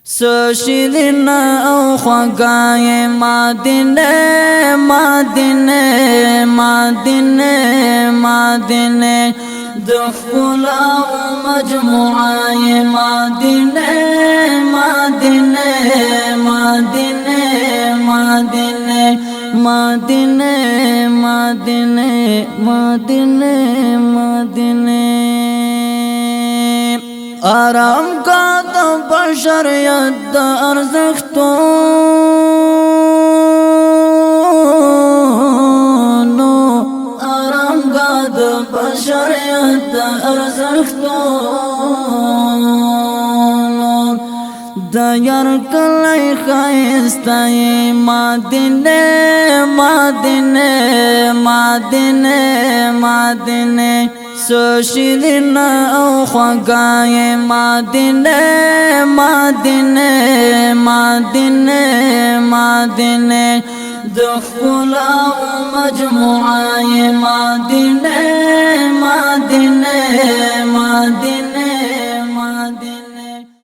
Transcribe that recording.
سوشیرنا او خواگای مدینه مدینه مدینه مدینه دخلا و مجموعه مدینه مدینه مدینه مدینه مدینه مدینه مدینه مدینه آرام کا تو بشریت دا ارزختونو آرام کا تو بشریت دا ارزختونو دا یار کلی خیستای مدینه مدینه مدینه مدینه سوشیرنا او خواگای مدینه مدینه مدینه مدینه دخلا و مجموعه مدینه مدینه